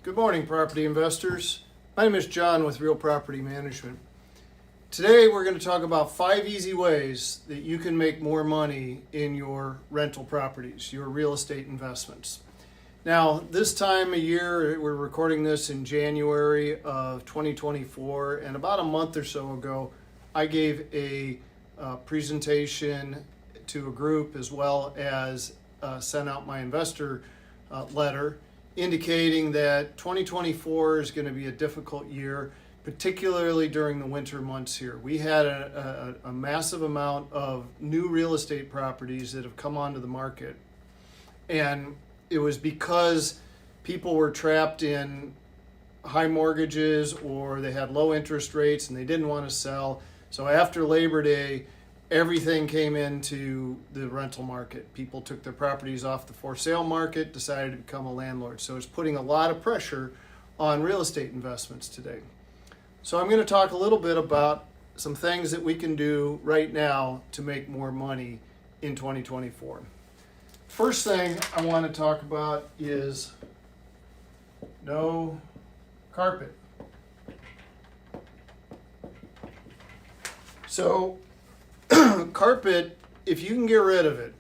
Good morning, property investors. My name is John with Real Property Management. Today we're going to talk about 5 easy ways that you can make more money in your rental properties, your real estate investments. Now, this time of year, we're recording this in January of 2024, and about a month or so ago, I gave a presentation to a group as well as sent out my investor letter indicating that 2024 is going to be a difficult year, particularly during the winter months here. We had a massive amount of new real estate properties that have come onto the market, and it was because people were trapped in high mortgages or they had low interest rates and they didn't want to sell. So after Labor Day, everything came into the rental market. People took their properties off the for sale market, decided to become a landlord. So it's putting a lot of pressure on real estate investments today. So I'm going to talk a little bit about some things that we can do right now to make more money in 2024. First thing I want to talk about is no carpet. So carpet, if you can get rid of it,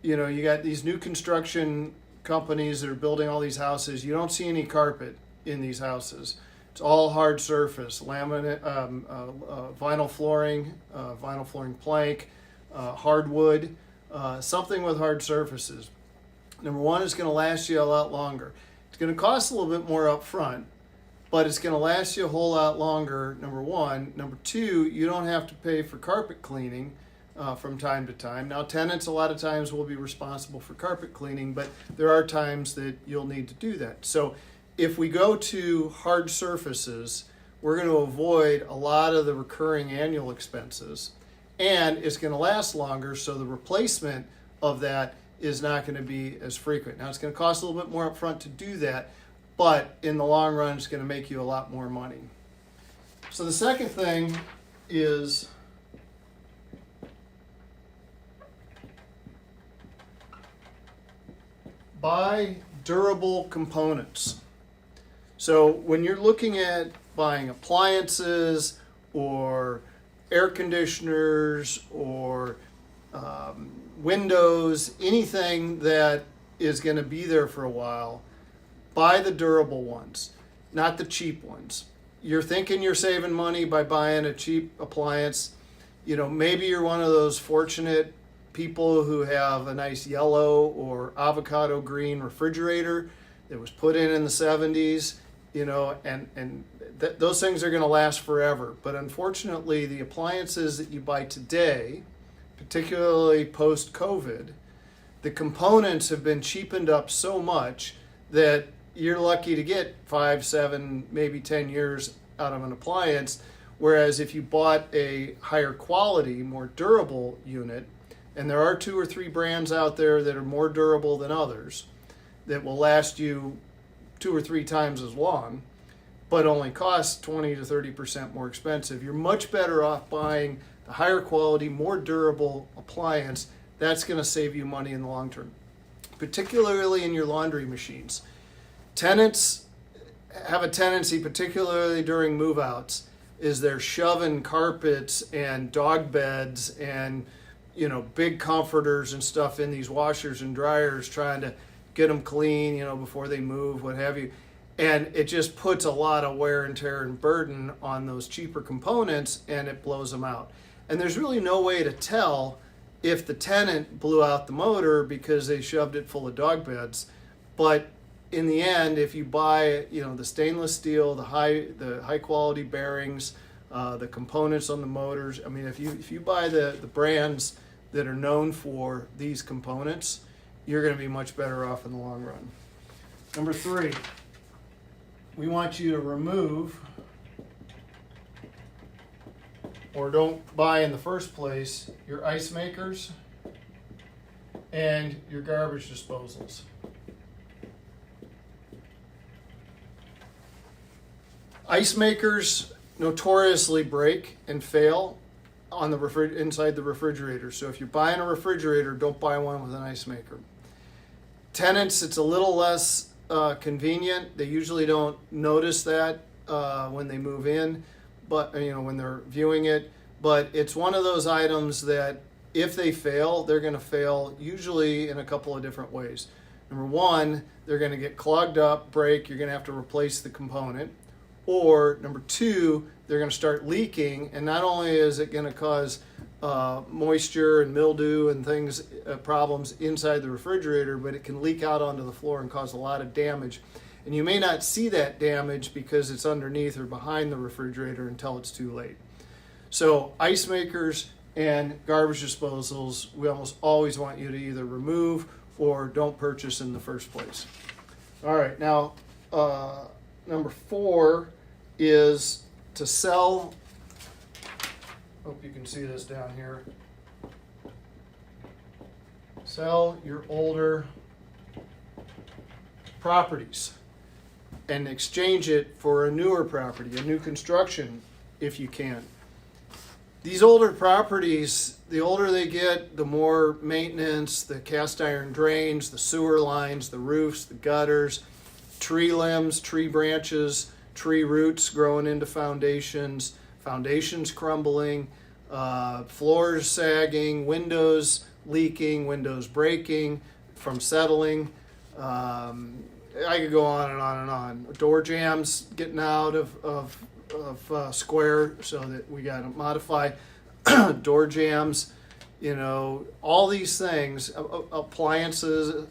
you got these new construction companies that are building all these houses. You don't see any carpet in these houses. It's all hard surface, laminate, vinyl flooring plank, hardwood, something with hard surfaces. Number one, it's going to last you a lot longer. It's going to cost a little bit more up front, but it's going to last you a whole lot longer, number one. Number two, you don't have to pay for carpet cleaning from time to time. Now, tenants a lot of times will be responsible for carpet cleaning, but there are times that you'll need to do that. So if we go to hard surfaces, we're going to avoid a lot of the recurring annual expenses, and it's going to last longer, so the replacement of that is not going to be as frequent. Now, it's going to cost a little bit more upfront to do that, but in the long run, it's going to make you a lot more money. So the second thing is buy durable components. So when you're looking at buying appliances or air conditioners or windows, anything that is going to be there for a while, buy the durable ones, not the cheap ones. You're thinking you're saving money by buying a cheap appliance. Maybe you're one of those fortunate people who have a nice yellow or avocado green refrigerator that was put in the 70s, and those things are going to last forever. But unfortunately, the appliances that you buy today, particularly post-COVID, the components have been cheapened up so much that you're lucky to get 5, 7, maybe 10 years out of an appliance. Whereas if you bought a higher quality, more durable unit, and there are 2 or 3 brands out there that are more durable than others, that will last you 2 or 3 times as long, but only cost 20 to 30% more expensive, you're much better off buying the higher quality, more durable appliance. That's going to save you money in the long term, particularly in your laundry machines. Tenants have a tendency, particularly during move-outs, is they're shoving carpets and dog beds and big comforters and stuff in these washers and dryers, trying to get them clean, before they move, what have you. And it just puts a lot of wear and tear and burden on those cheaper components, and it blows them out. And there's really no way to tell if the tenant blew out the motor because they shoved it full of dog beds. But in the end, if you buy, the stainless steel, the high quality bearings, the components on the motors, if you buy the brands that are known for these components, you're going to be much better off in the long run. Number 3, we want you to remove, or don't buy in the first place, your ice makers and your garbage disposals. Ice makers notoriously break and fail on the inside the refrigerator. So if you're buying a refrigerator, don't buy one with an ice maker. Tenants, it's a little less convenient. They usually don't notice that when they move in, but when they're viewing it. But it's one of those items that if they fail, they're going to fail usually in a couple of different ways. Number one, they're going to get clogged up, break. You're going to have to replace the component. Or number two, they're going to start leaking, and not only is it going to cause moisture and mildew and things, problems inside the refrigerator, but it can leak out onto the floor and cause a lot of damage. And you may not see that damage because it's underneath or behind the refrigerator until it's too late. So ice makers and garbage disposals, we almost always want you to either remove or don't purchase in the first place. All right, now number 4 is to sell. Hope you can see this down here. Sell your older properties and exchange it for a newer property, a new construction, if you can. These older properties, the older they get, the more maintenance, the cast iron drains, the sewer lines, the roofs, the gutters, tree limbs, tree branches, tree roots growing into foundations, foundations crumbling, floors sagging, windows leaking, windows breaking from settling. I could go on and on and on. Door jams getting out of square, so that we got to modify door jams. All these things, appliances,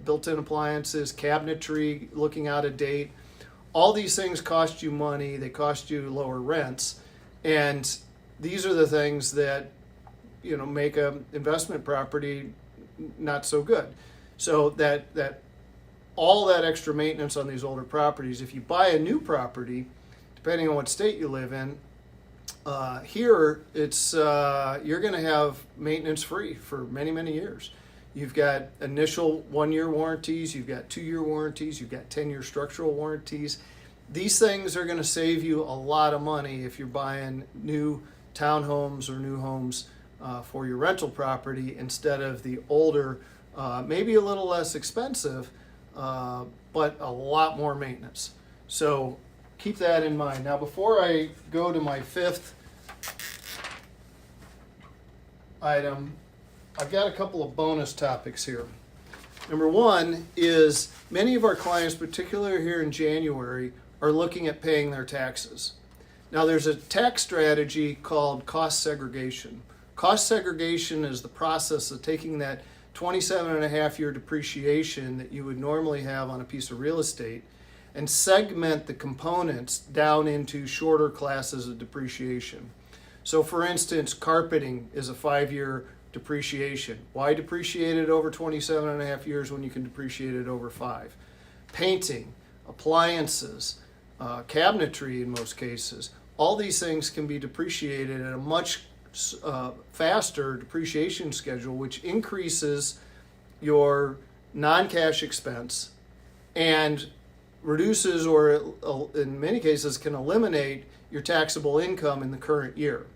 built-in appliances, cabinetry looking out of date. All these things cost you money. They cost you lower rents, and these are the things that make an investment property not so good. So that all that extra maintenance on these older properties. If you buy a new property, depending on what state you live in, here it's you're going to have maintenance free for many, many years. You've got initial 1-year warranties, you've got 2-year warranties, you've got 10-year structural warranties. These things are going to save you a lot of money if you're buying new townhomes or new homes for your rental property instead of the older, maybe a little less expensive, but a lot more maintenance. So keep that in mind. Now, before I go to my 5th item, I've got a couple of bonus topics here. Number 1 is many of our clients, particularly here in January, are looking at paying their taxes. Now, there's a tax strategy called cost segregation. Cost segregation is the process of taking that 27.5-year depreciation that you would normally have on a piece of real estate and segment the components down into shorter classes of depreciation. So for instance, carpeting is a 5-year depreciation. Why depreciate it over 27.5 years when you can depreciate it over 5? Painting, appliances, cabinetry in most cases, all these things can be depreciated at a much faster depreciation schedule, which increases your non-cash expense and reduces, or in many cases can eliminate, your taxable income in the current year.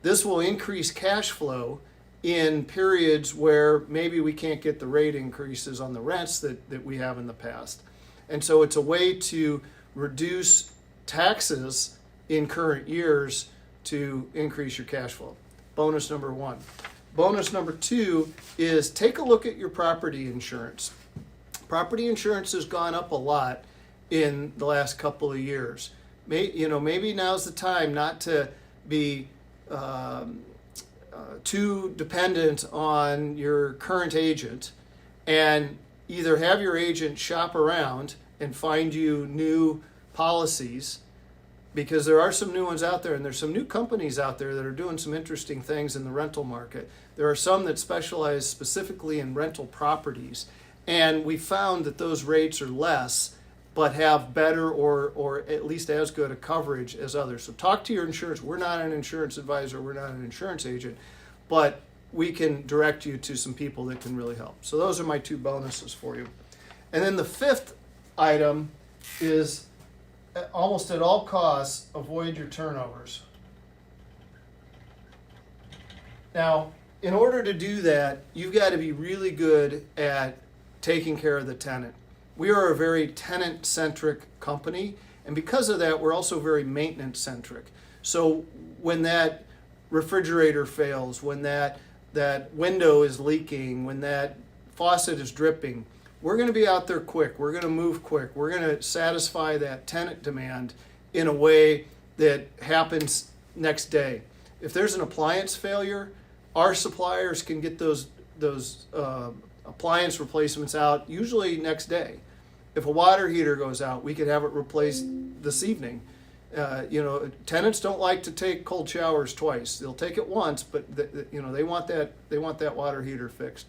This will increase cash flow in periods where maybe we can't get the rate increases on the rents that we have in the past. And so it's a way to reduce taxes in current years to increase your cash flow. Bonus number 1. Bonus number 2 is take a look at your property insurance. Property insurance has gone up a lot in the last couple of years. Maybe now's the time not to be too dependent on your current agent, and either have your agent shop around and find you new policies, because there are some new ones out there, and there's some new companies out there that are doing some interesting things in the rental market. There are some that specialize specifically in rental properties, and we found that those rates are less but have better or at least as good a coverage as others. So talk to your insurance. We're not an insurance advisor, we're not an insurance agent, but we can direct you to some people that can really help. So those are my 2 bonuses for you. And then the 5th item is, almost at all costs, avoid your turnovers. Now, in order to do that, you've got to be really good at taking care of the tenant. We are a very tenant-centric company, and because of that, we're also very maintenance-centric. So when that refrigerator fails, when that window is leaking, when that faucet is dripping, we're going to be out there quick. We're going to move quick. We're going to satisfy that tenant demand in a way that happens next day. If there's an appliance failure, our suppliers can get those appliance replacements out usually next day. If a water heater goes out, we could have it replaced this evening. Tenants don't like to take cold showers twice. They'll take it once, but they want that water heater fixed.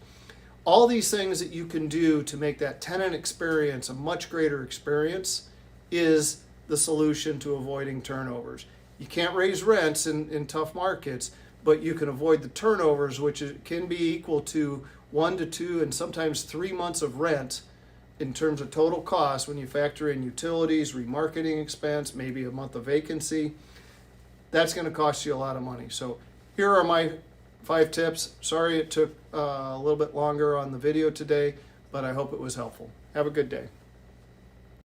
All these things that you can do to make that tenant experience a much greater experience is the solution to avoiding turnovers. You can't raise rents in tough markets, but you can avoid the turnovers, which can be equal to 1 to 2 and sometimes 3 months of rent in terms of total cost when you factor in utilities, remarketing expense, maybe a month of vacancy. That's going to cost you a lot of money. So here are my 5 tips. Sorry it took a little bit longer on the video today, but I hope it was helpful. Have a good day.